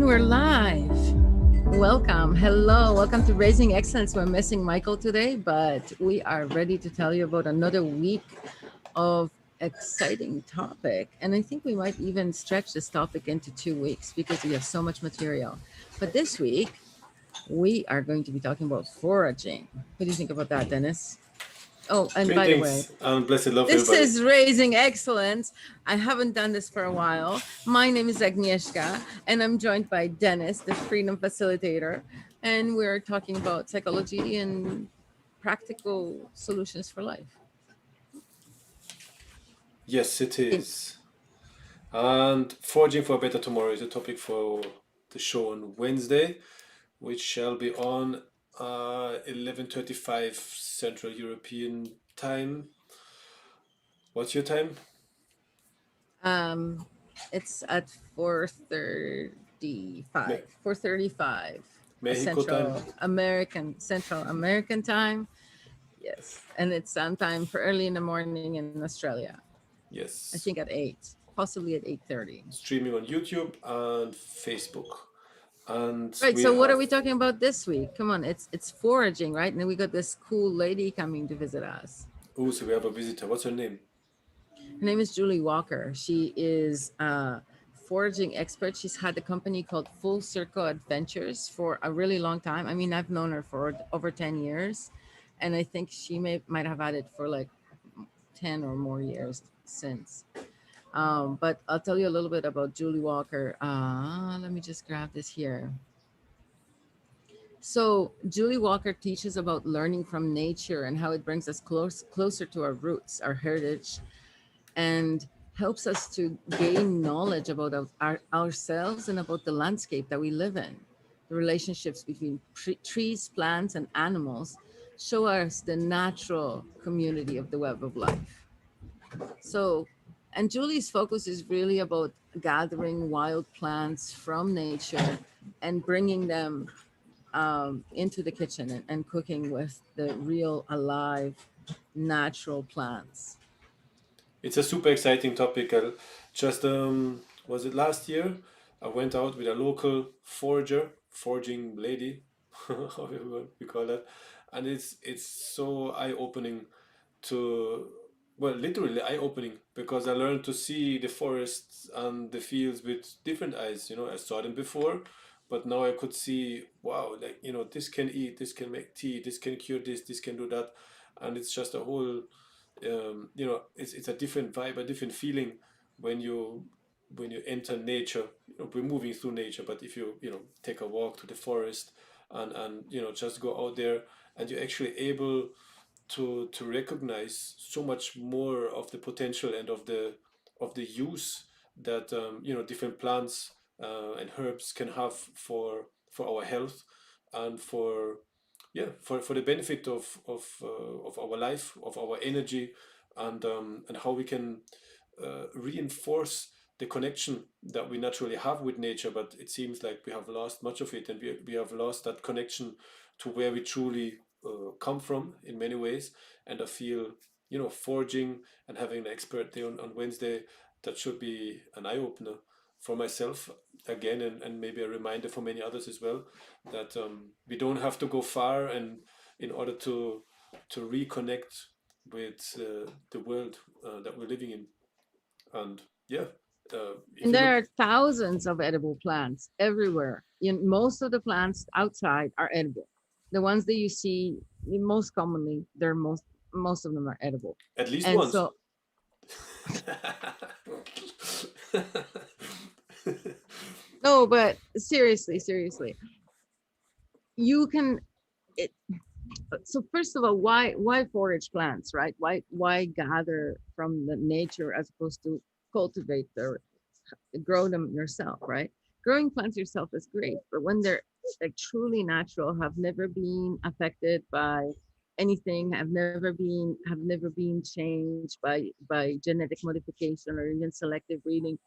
And we're live. Welcome. Hello. Welcome to Raising Excellence. We're missing Michael today, but we are ready to tell you about another week of exciting topic. And I think we might even stretch this topic into 2 weeks because we have so much material. But this week, we are going to be talking about foraging. What do you think about that, Dennis? Oh, and by the way, Greetings and blessed love, this everybody. is Raising Excellence. I haven't done this for a while. My name is Agnieszka, and I'm joined by Dennis, the Freedom Facilitator. And we're talking about psychology and practical solutions for life. Yes, it In- is. And Foraging for a Better Tomorrow is a topic for the show on Wednesday, which shall be on 11:35 Central European time. What's your time? Um, it's at 4:35. Me- 4:35, a Mexico time? Central American time. Yes, and it's sometime for early in the morning in Australia. I think Yes. at 8, possibly at 8:30. Streaming on YouTube and Facebook. And Right. we So what are have, we talking about this week? Come on, it's foraging, right? And then we got this cool lady coming to visit us. oh, so we have a visitor. What's her name? Her name is Julie Walker. She is a foraging expert. She's had a company called Full Circle Adventures for a really long time. I mean, I've known her for over 10 years, and I think she might have had it for like 10 or more years since. But I'll tell you a little bit about Julie Walker. Let me just grab this here. So Julie Walker teaches about learning from nature and how it brings us closer to our roots, our heritage, and helps us to gain knowledge about ourselves and about the landscape that we live in. The relationships between trees, plants, and animals show us the natural community of the web of life. So, and Julie's focus is really about gathering wild plants from nature and bringing them into the kitchen and cooking with the real, alive, natural plants. It's a super exciting topic. Just was it last year? I went out with a local forager, foraging lady, however we call that, and it's so eye-opening to, well, literally eye-opening, because I learned to see the forests and the fields with different eyes. I saw them before, but now I could see, wow, like, this can eat, this can make tea, this can cure this can do that, and it's just a whole it's a different vibe, a different feeling when you enter nature. We're moving through nature, but if you take a walk to the forest and just go out there, and you're actually able to recognize so much more of the potential and of the use that different plants and herbs can have for our health, and for the benefit of our life, of our energy, and how we can reinforce the connection that we naturally have with nature. But it seems like we have lost much of it, and we have lost that connection to where we truly come from in many ways. And I feel, forging and having an expert there on Wednesday, that should be an eye opener for myself again, and maybe a reminder for many others as well, that we don't have to go far and in order to reconnect with the world that we're living in. And yeah, if And you there look, are thousands of edible plants everywhere. Most of the plants outside are edible. The ones that you see most commonly, they're most of them are edible. at least And once. so, no, but seriously, you can. It, so first of all, why forage plants, right? Why gather from the nature as opposed to cultivate or grow them yourself, right? Growing plants yourself is great, but when they're like truly natural, have never been affected by anything, have never been changed by genetic modification or even selective breeding.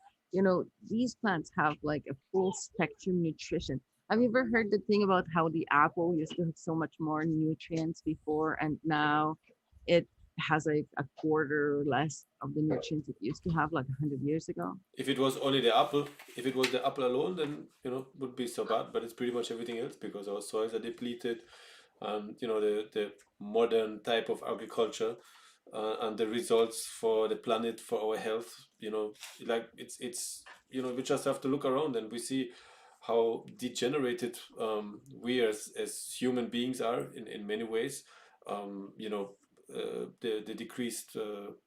These plants have like a full spectrum nutrition. Have you ever heard the thing about how the apple used to have so much more nutrients before, and now it has like a quarter or less of the nutrients it used to have like 100 years ago. If it was only the apple, if it was the apple alone, then would be so bad. But it's pretty much everything else because our soils are depleted, and the modern type of agriculture, and the results for the planet, for our health. Like it's we just have to look around and we see how degenerated we as human beings are in many ways. The decreased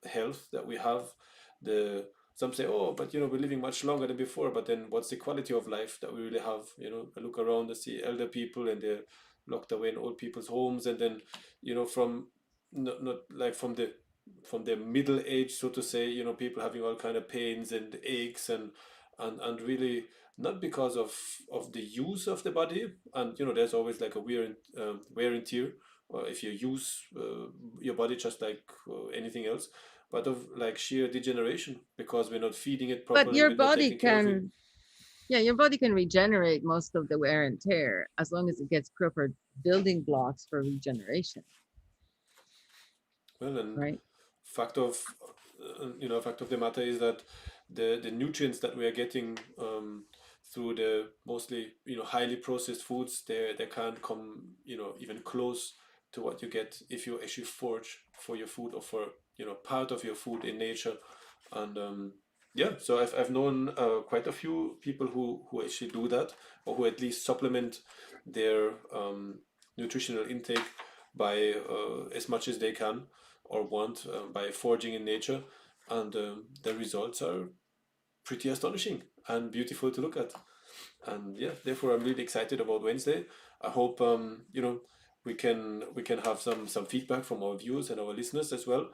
health that we have, the some say, oh, but we're living much longer than before. But then, what's the quality of life that we really have? I look around and see elder people, and they're locked away in old people's homes, and then, from not like from the middle age, so to say, people having all kind of pains and aches, and really not because of the use of the body. And there's always like a wear and tear, or if you use your body just like anything else, but of like sheer degeneration because we're not feeding it But properly, your we're not body taking care of it. can, yeah, your body can regenerate most of the wear and tear as long as it gets proper building blocks for regeneration, Well, and right? fact of fact of the matter is that the nutrients that we are getting through the mostly highly processed foods, they can't come even close to what you get if you actually forage for your food, or for part of your food in nature. And yeah, so I've known quite a few people who actually do that, or who at least supplement their nutritional intake by as much as they can or want, by foraging in nature, and the results are pretty astonishing and beautiful to look at. And yeah, therefore I'm really excited about Wednesday. I hope we can have some feedback from our viewers and our listeners as well.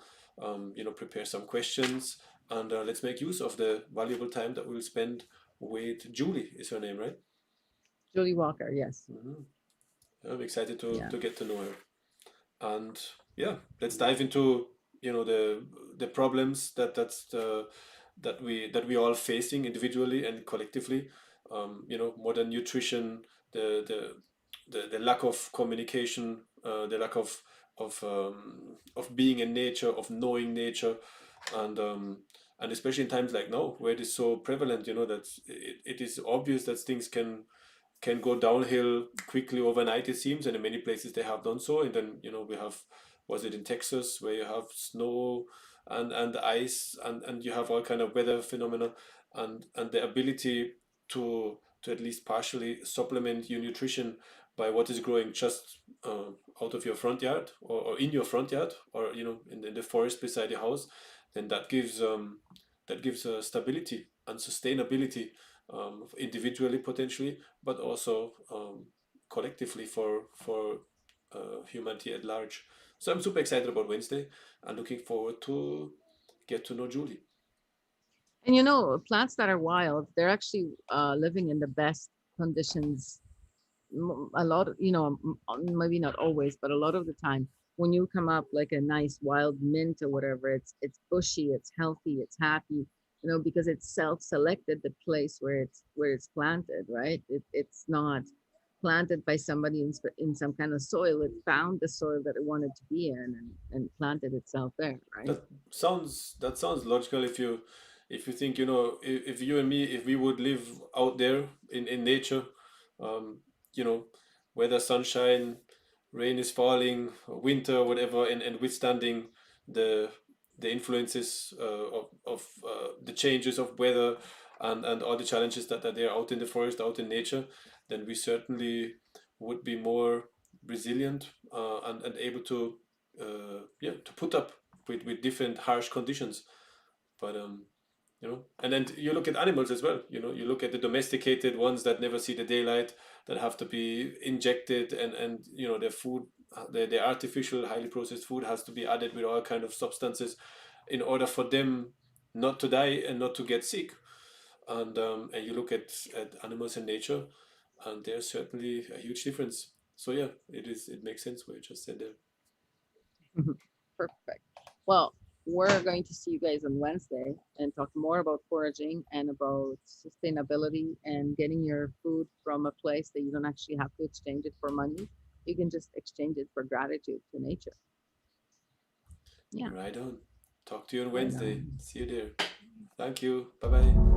Prepare some questions, and let's make use of the valuable time that we'll spend with Julie. Is her name, right? Julie Walker, yes. Hmm. I'm excited to Yeah. get to know her. And yeah, let's dive into the problems that we all facing individually and collectively. Modern nutrition, the the the lack of communication, the lack of being in nature, of knowing nature, and especially in times like now where it is so prevalent, that it is obvious that things can go downhill quickly overnight, it seems, and in many places they have done so. And then we have, was it in Texas, where you have snow and ice, and you have all kind of weather phenomena, and the ability to at least partially supplement your nutrition by what is growing just out of your front yard, or in your front yard, or in the forest beside your house. Then that gives stability and sustainability, individually potentially, but also collectively for humanity at large. So I'm super excited about Wednesday and looking forward to get to know Julie. And plants that are wild, they're actually living in the best conditions. A lot of, maybe not always, but a lot of the time, when you come up like a nice wild mint or whatever, it's bushy, it's healthy, it's happy, because it's self-selected the place where it's planted, right? It's not planted by somebody in some kind of soil. It found the soil that it wanted to be in, and planted itself there, right? That sounds logical if you think, if you and me, if we would live out there in nature, um, you know, whether sunshine, rain is falling, winter, whatever, and withstanding the the influences of the changes of weather, and all the challenges that are there out in the forest, out in nature, then we certainly would be more resilient, and able to yeah, to put up with different harsh conditions. But and then you look at animals as well. You look at the domesticated ones that never see the daylight, that have to be injected, and their food, their artificial highly processed food has to be added with all kind of substances in order for them not to die and not to get sick. And you look at animals in nature, and there's certainly a huge difference. So yeah, it makes sense what you just said there. Perfect. Well, we're going to see you guys on Wednesday and talk more about foraging and about sustainability and getting your food from a place that you don't actually have to exchange it for money. You can just exchange it for gratitude to nature. Yeah, Right on. Talk to you on right Wednesday. on. See you there. Thank you. Bye bye.